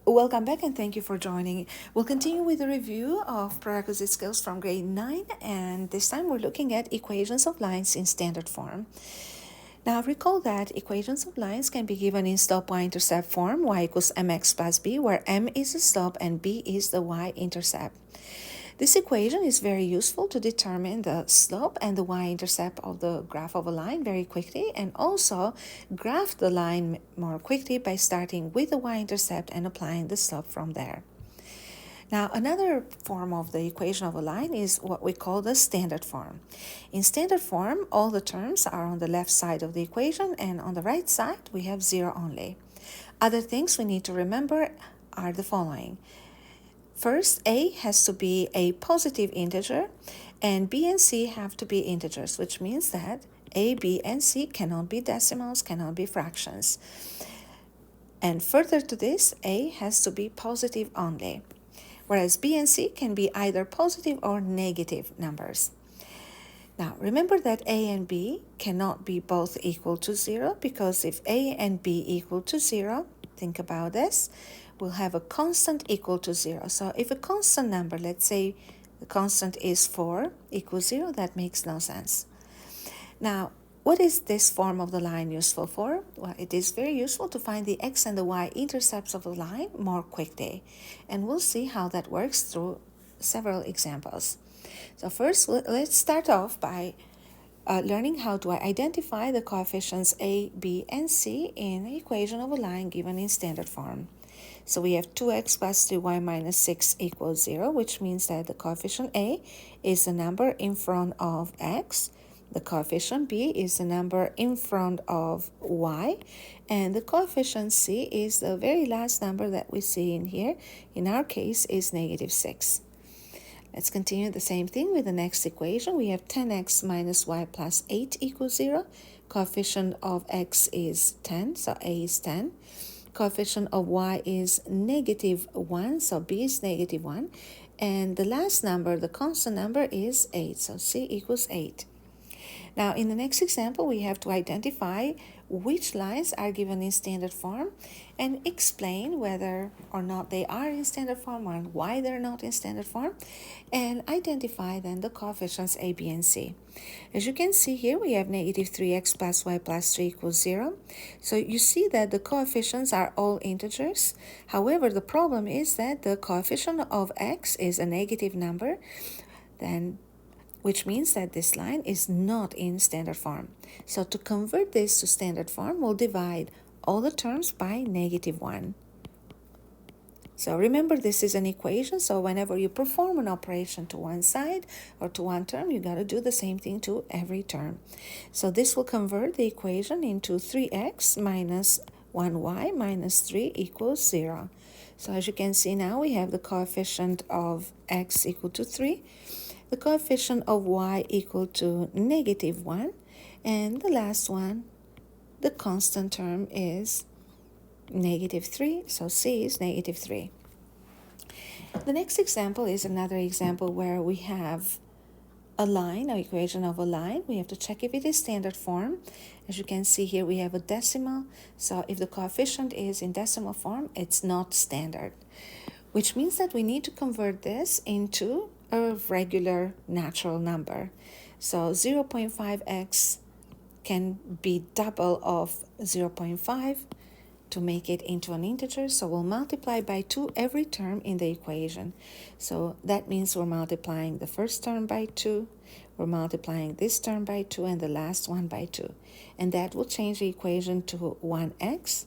Welcome back and thank you for joining. We'll continue with a review of prerequisite skills from grade 9, and this time we're looking at equations of lines in standard form. Now recall that equations of lines can be given in slope y-intercept form, y equals mx plus b, where m is the slope and b is the y-intercept. This equation is very useful to determine the slope and the y-intercept of the graph of a line very quickly, and also graph the line more quickly by starting with the y-intercept and applying the slope from there. Now, another form of the equation of a line is what we call the standard form. In standard form, all the terms are on the left side of the equation, and on the right side, we have zero only. Other things we need to remember are the following. First, a has to be a positive integer, and b and c have to be integers, which means that a, b, and c cannot be decimals, cannot be fractions. And further to this, a has to be positive only, whereas b and c can be either positive or negative numbers. Now, remember that a and b cannot be both equal to 0, because if a and b equal to 0, think about this, we'll have a constant equal to 0. So if a constant number, let's say the constant is 4, equals 0, that makes no sense. Now, what is this form of the line useful for? Well, it is very useful to find the x and the y intercepts of a line more quickly. And we'll see how that works through several examples. So first, let's start off by learning how to identify the coefficients a, b, and c in the equation of a line given in standard form. So we have 2x plus 3y minus 6 equals 0, which means that the coefficient a is the number in front of x, the coefficient b is the number in front of y, and the coefficient c is the very last number that we see in here. In our case, is negative 6. Let's continue the same thing with the next equation. We have 10x minus y plus 8 equals 0. Coefficient of x is 10, so a is 10. Coefficient of y is negative 1, so b is negative 1. And the last number, the constant number, is 8, so c equals 8. Now, in the next example, we have to identify which lines are given in standard form and explain whether or not they are in standard form or why they're not in standard form, and identify then the coefficients a, b, and c. As you can see here, we have negative 3x plus y plus 3 equals 0. So you see that the coefficients are all integers. However, the problem is that the coefficient of x is a negative number, then which means that this line is not in standard form. So to convert this to standard form, we'll divide all the terms by negative 1. So remember, this is an equation, so whenever you perform an operation to one side or to one term, you got to do the same thing to every term. So this will convert the equation into 3x minus 1y minus 3 equals 0. So as you can see now, we have the coefficient of x equal to 3, the coefficient of y equal to negative 1, and the last one, the constant term, is negative 3, so c is negative 3. The next example is another example where we have a line, an equation of a line. We have to check if it is standard form. As you can see here, we have a decimal, so if the coefficient is in decimal form, it's not standard, which means that we need to convert this into a regular natural number. So 0.5x can be double of 0.5 to make it into an integer, so we'll multiply by 2 every term in the equation. So that means we're multiplying the first term by 2, we're multiplying this term by 2, and the last one by 2. And that will change the equation to 1x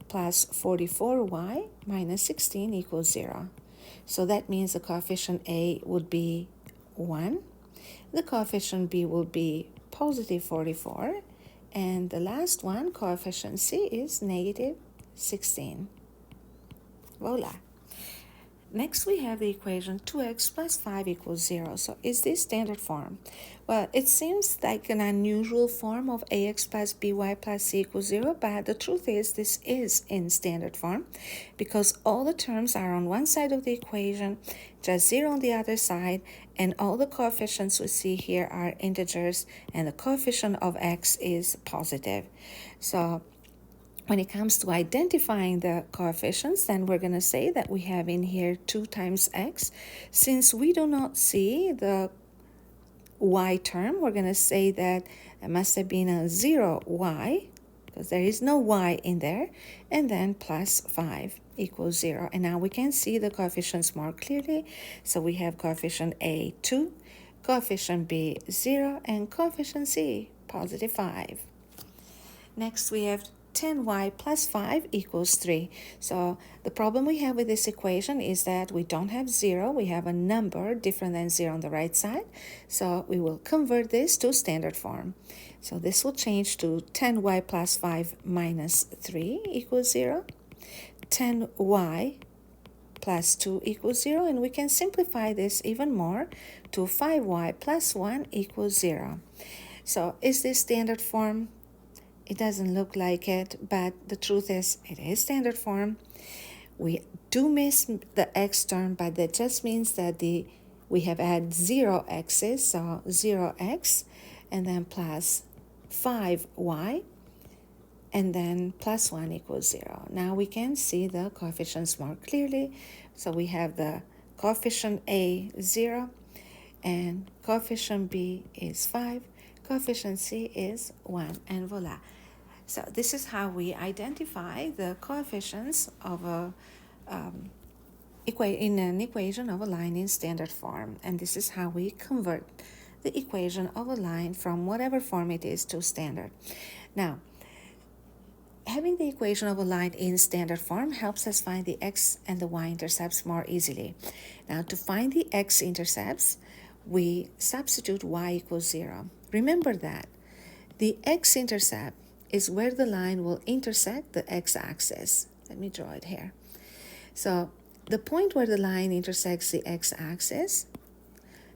plus 44y minus 16 equals 0. So that means the coefficient a would be 1, the coefficient b will be positive 44, and the last one, coefficient c, is negative 16. Voila. Next, we have the equation 2x plus 5 equals 0. So is this standard form? Well, it seems like an unusual form of ax plus by plus c equals 0, but the truth is this is in standard form because all the terms are on one side of the equation, just 0 on the other side, and all the coefficients we see here are integers, and the coefficient of x is positive. So when it comes to identifying the coefficients, then we're going to say that we have in here 2 times x. Since we do not see the y term, we're going to say that it must have been a 0y, because there is no y in there, and then plus 5 equals 0. And now we can see the coefficients more clearly. So we have coefficient A 2, coefficient B 0, and coefficient C positive 5. Next we have 10y plus 5 equals 3. So the problem we have with this equation is that we don't have 0. We have a number different than 0 on the right side. So we will convert this to standard form. So this will change to 10y plus 5 minus 3 equals 0. 10y plus 2 equals 0. And we can simplify this even more to 5y plus 1 equals 0. So is this standard form? It doesn't look like it, but the truth is it is standard form. We do miss the x term, but that just means that we have had 0 x's, so 0x, and then plus 5y, and then plus 1 equals 0. Now we can see the coefficients more clearly. So we have the coefficient A 0, and coefficient B is 5, coefficient C is 1, and voila. So this is how we identify the coefficients of in an equation of a line in standard form. And this is how we convert the equation of a line from whatever form it is to standard. Now, having the equation of a line in standard form helps us find the x and the y-intercepts more easily. Now, to find the x-intercepts, we substitute y equals 0. Remember that the x-intercept is where the line will intersect the x-axis. Let me draw it here. So the point where the line intersects the x-axis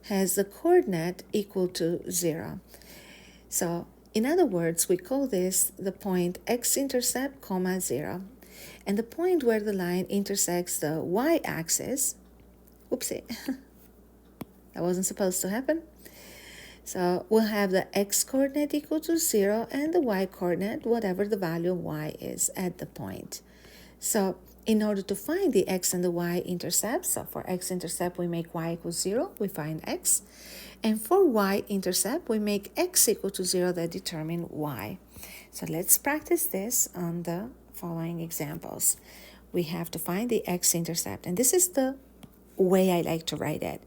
has the coordinate equal to 0. So in other words, we call this the point x-intercept, 0. And the point where the line intersects the y-axis, oopsie, that wasn't supposed to happen. So we'll have the x-coordinate equal to 0 and the y-coordinate, whatever the value of y is at the point. So in order to find the x and the y-intercepts, so for x-intercept we make y equals 0, we find x. And for y-intercept we make x equal to 0 that determine y. So let's practice this on the following examples. We have to find the x-intercept, and this is the way I like to write it.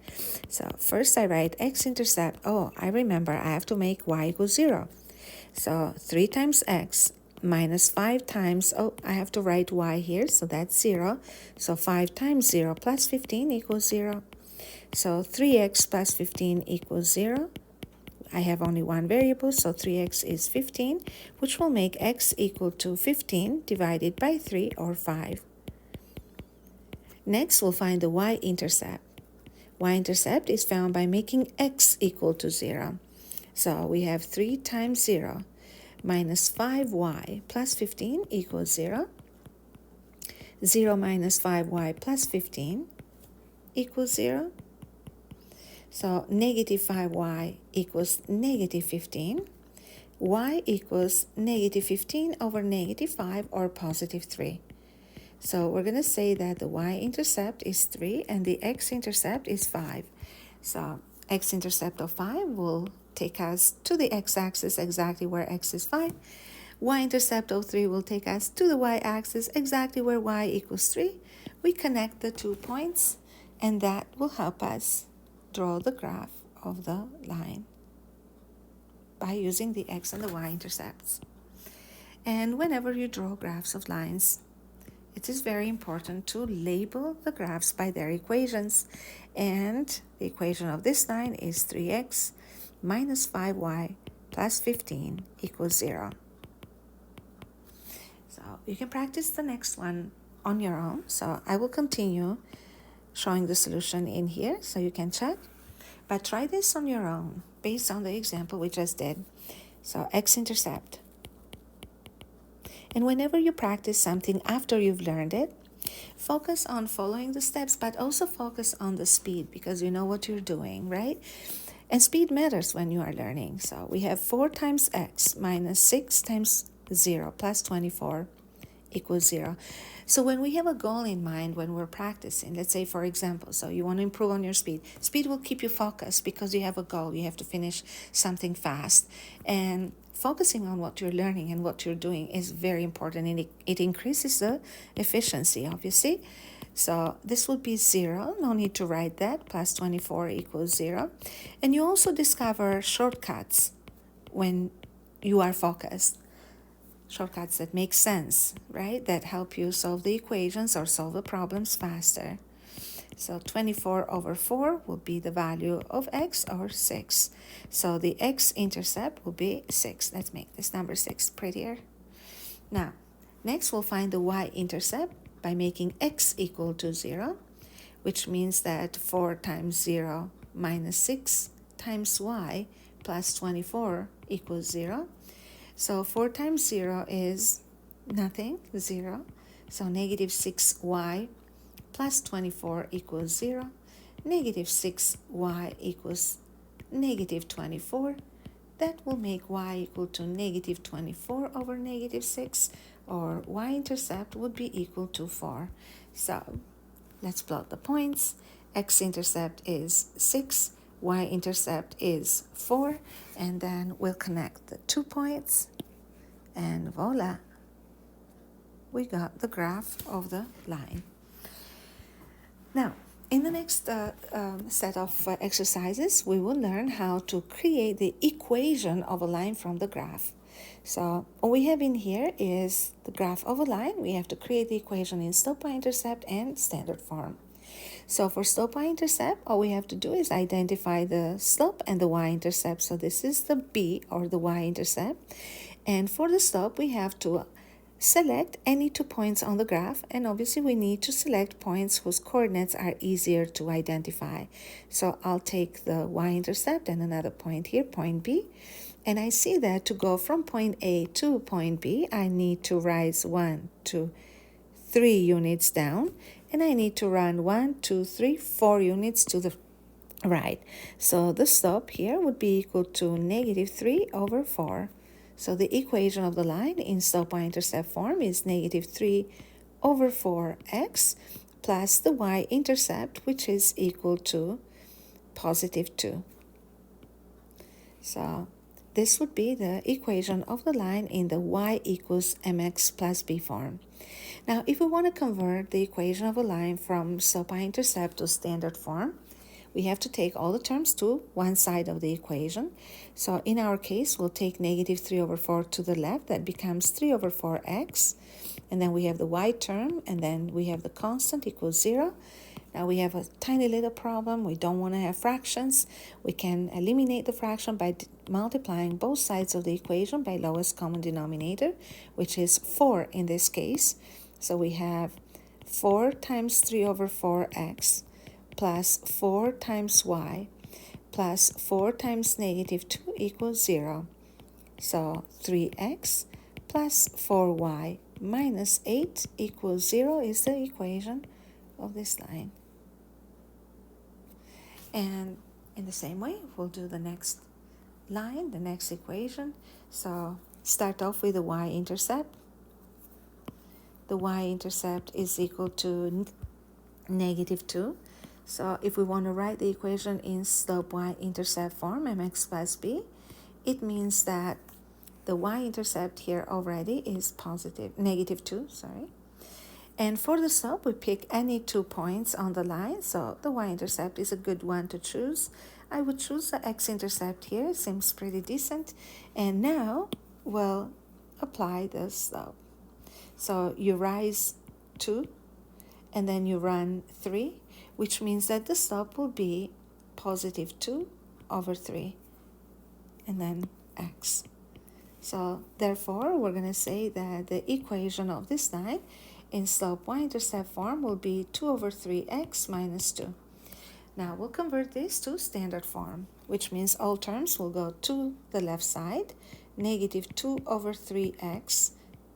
So first I write x-intercept. Oh, I remember I have to make y equals 0. So 3 times x minus 5 times, oh, I have to write y here, so that's 0. So 5 times 0 plus 15 equals 0. So 3x plus 15 equals 0. I have only one variable, so 3x is 15, which will make x equal to 15 divided by 3, or 5. Next, we'll find the y-intercept. Y-intercept is found by making x equal to 0. So we have 3 times 0 minus 5y plus 15 equals 0. 0 minus 5y plus 15 equals 0. So negative 5y equals negative 15. Y equals negative 15 over negative 5, or positive 3. So we're going to say that the y-intercept is 3 and the x-intercept is 5. So x-intercept of 5 will take us to the x-axis exactly where x is 5. Y-intercept of 3 will take us to the y-axis exactly where y equals 3. We connect the 2 points, and that will help us draw the graph of the line by using the x and the y-intercepts. And whenever you draw graphs of lines, it is very important to label the graphs by their equations. And the equation of this line is 3x minus 5y plus 15 equals 0. So you can practice the next one on your own. So I will continue showing the solution in here so you can check. But try this on your own based on the example we just did. So x-intercept. And whenever you practice something after you've learned it, focus on following the steps, but also focus on the speed, because you know what you're doing, right? And speed matters when you are learning. So we have 4 times x minus 6 times 0 plus 24. equals 0. So when we have a goal in mind when we're practicing, let's say for example, so you want to improve on your speed. Speed will keep you focused because you have a goal. You have to finish something fast. And focusing on what you're learning and what you're doing is very important, and it increases the efficiency, obviously. So this would be 0, no need to write that, plus 24 equals 0. And you also discover shortcuts when you are focused. Shortcuts that make sense, right? That help you solve the equations or solve the problems faster. So 24 over 4 will be the value of x, or 6. So the x-intercept will be 6. Let's make this number 6 prettier. Now, next we'll find the y-intercept by making x equal to 0, which means that 4 times 0 minus 6 times y plus 24 equals 0. So 4 times 0 is nothing, 0. So negative 6y plus 24 equals 0. Negative 6y equals negative 24. That will make y equal to negative 24 over negative 6, or y-intercept would be equal to 4. So let's plot the points. X-intercept is 6. Y-intercept is 4, and then we'll connect the 2 points, and voila, we got the graph of the line. Now, in the next set of exercises, we will learn how to create the equation of a line from the graph. So what we have in here is the graph of a line. We have to create the equation in slope y-intercept and standard form. So for slope y-intercept, all we have to do is identify the slope and the y-intercept. So this is the b, or the y-intercept. And for the slope, we have to select any 2 points on the graph, and obviously we need to select points whose coordinates are easier to identify. So I'll take the y-intercept and another point here, point B, and I see that to go from point A to point B, I need to rise 1, 2, 3 units down, and I need to run 1, 2, 3, 4 units to the right. So the slope here would be equal to negative 3 over 4. So the equation of the line in slope y-intercept form is negative 3 over 4x plus the y-intercept, which is equal to positive 2. So this would be the equation of the line in the y equals mx plus b form. Now, if we want to convert the equation of a line from slope y-intercept to standard form, we have to take all the terms to one side of the equation. So in our case, we'll take negative 3 over 4 to the left. That becomes 3 over 4x. And then we have the y term, and then we have the constant equals 0. Now we have a tiny little problem. We don't want to have fractions. We can eliminate the fraction by multiplying both sides of the equation by lowest common denominator, which is 4 in this case. So we have 4 times 3 over 4x plus 4 times y plus 4 times negative 2 equals 0. So 3x plus 4y minus 8 equals 0 is the equation of this line. And in the same way, we'll do the next line, the next equation. So start off with the y-intercept. The y-intercept is equal to negative 2. So if we want to write the equation in slope y-intercept form, mx plus b, it means that the y-intercept here already is negative 2, sorry. And for the slope, we pick any 2 points on the line, so the y-intercept is a good one to choose. I would choose the x-intercept here, seems pretty decent. And now we'll apply the slope. So you rise 2, and then you run 3, which means that the slope will be positive 2 over 3, and then x. So therefore, we're going to say that the equation of this line in slope y-intercept form will be 2 over 3x minus 2. Now we'll convert this to standard form, which means all terms will go to the left side, negative 2 over 3x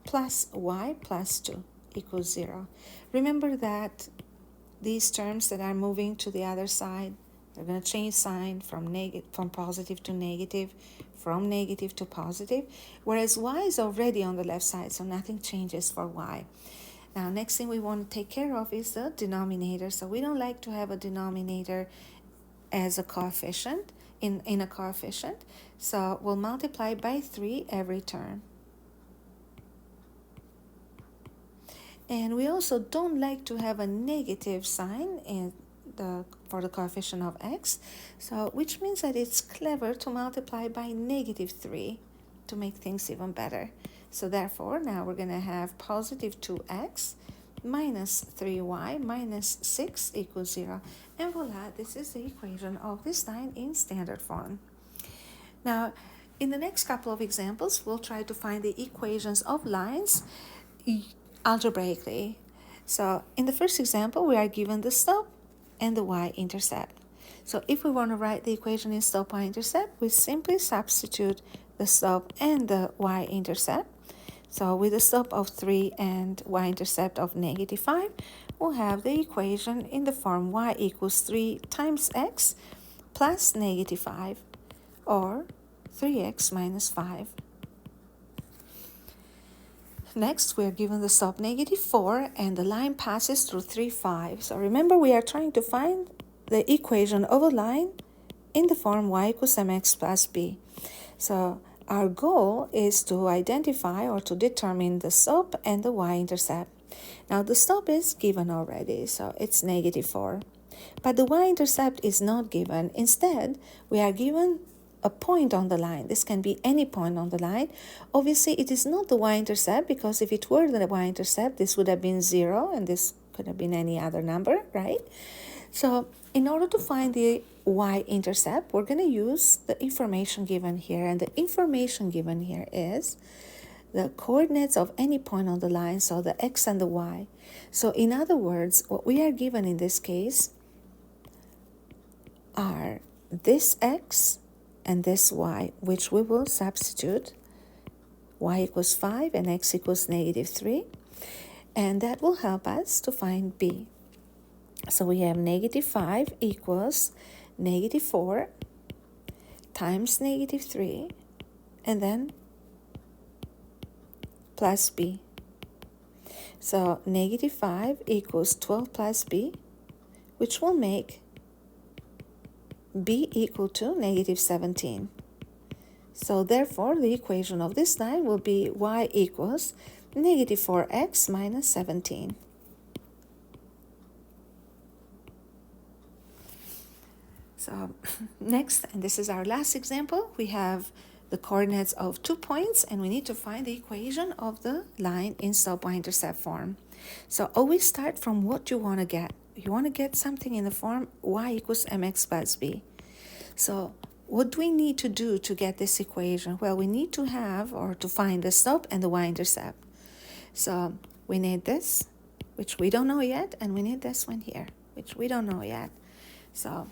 plus y plus 2 equals 0. Remember that these terms that are moving to the other side, They're going to change sign from positive to negative, from negative to positive, whereas y is already on the left side, so nothing changes for y. Now, next thing we want to take care of is the denominator. So we don't like to have a denominator as a coefficient, in a coefficient. So we'll multiply by 3 every term. And we also don't like to have a negative sign for the coefficient of x, so which means that it's clever to multiply by negative 3 to make things even better. So therefore, now we're going to have positive 2x minus 3y minus 6 equals 0. And voila, this is the equation of this line in standard form. Now, in the next couple of examples, we'll try to find the equations of lines algebraically. So in the first example, we are given the slope and the y-intercept. So if we want to write the equation in slope y-intercept, we simply substitute the slope and the y-intercept. So with a slope of 3 and y-intercept of negative 5, we'll have the equation in the form y equals 3 times x plus negative 5, or 3x minus 5. Next, we are given the slope negative 4 and the line passes through 3, 5. So remember, we are trying to find the equation of a line in the form y equals mx plus b. So our goal is to identify or to determine the slope and the y-intercept. Now the slope is given already, so it's negative 4. But the y-intercept is not given. Instead, we are given a point on the line. This can be any point on the line. Obviously, it is not the y-intercept, because if it were the y-intercept, this would have been 0, and this could have been any other number, right? So in order to find the y-intercept, we're going to use the information given here. And the information given here is the coordinates of any point on the line, so the x and the y. So in other words, what we are given in this case are this x and this y, which we will substitute. Y equals 5 and x equals negative 3. And that will help us to find b. So we have negative 5 equals negative 4 times negative 3, and then plus b. So negative 5 equals 12 plus b, which will make b equal to negative 17. So therefore, the equation of this line will be y equals negative 4x minus 17. So next, and this is our last example, we have the coordinates of 2 points, and we need to find the equation of the line in slope y-intercept form. So always start from what you want to get. You want to get something in the form y equals mx plus b. So what do we need to do to get this equation? Well, we need to have, or to find, the slope and the y-intercept. So we need this, which we don't know yet, and we need this one here, which we don't know yet. So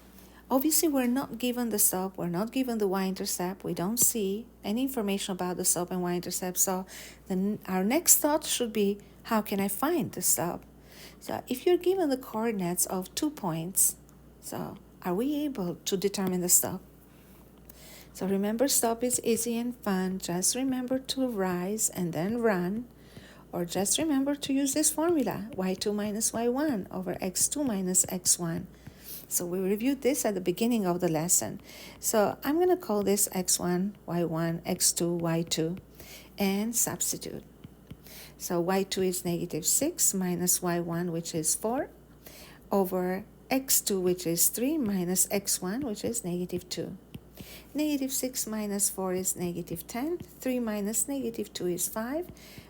obviously, we're not given the slope, we're not given the y-intercept, we don't see any information about the slope and y-intercept. So then our next thought should be, how can I find the slope? So if you're given the coordinates of 2 points, so are we able to determine the slope? So remember, slope is easy and fun. Just remember to rise and then run. Or just remember to use this formula, y2 minus y1 over x2 minus x1. So we reviewed this at the beginning of the lesson. So I'm going to call this x1, y1, x2, y2, and substitute. So y2 is negative 6 minus y1, which is 4, over x2, which is 3, minus x1, which is negative 2. Negative 6 minus 4 is negative 10. 3 minus negative 2 is 5,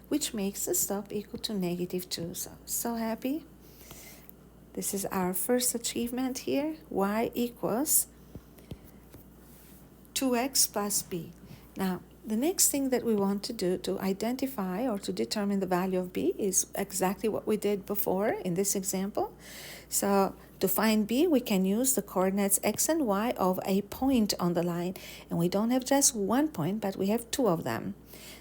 which makes the slope equal to negative 2. So happy. This is our first achievement here. Y equals 2x plus b. Now, the next thing that we want to do to identify or to determine the value of b is exactly what we did before in this example. So to find b, we can use the coordinates x and y of a point on the line. And we don't have just one point, but we have 2 of them.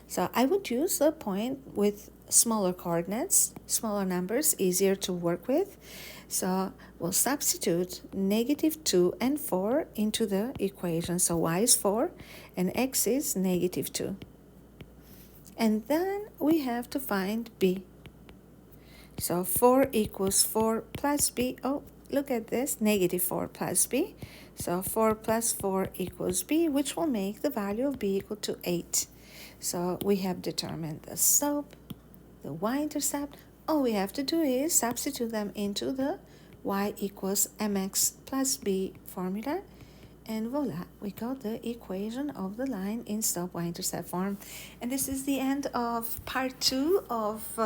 So I would use the point with smaller coordinates, smaller numbers, easier to work with. So we'll substitute -2 and 4 into the equation. So y is 4 and x is -2. And then we have to find b. So 4 equals 4 plus b. Oh, look at this, -4 plus b. So 4 plus 4 equals b, which will make the value of b equal to 8. So we have determined the slope, the y-intercept. All we have to do is substitute them into the y equals mx plus b formula. And voila, we got the equation of the line in slope y-intercept form. And this is the end of part 2 of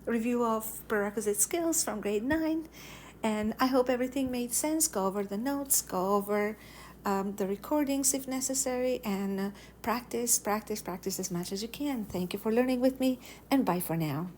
review of prerequisite skills from grade 9. And I hope everything made sense. Go over the notes, go over the recordings if necessary, and practice as much as you can. Thank you for learning with me, and bye for now.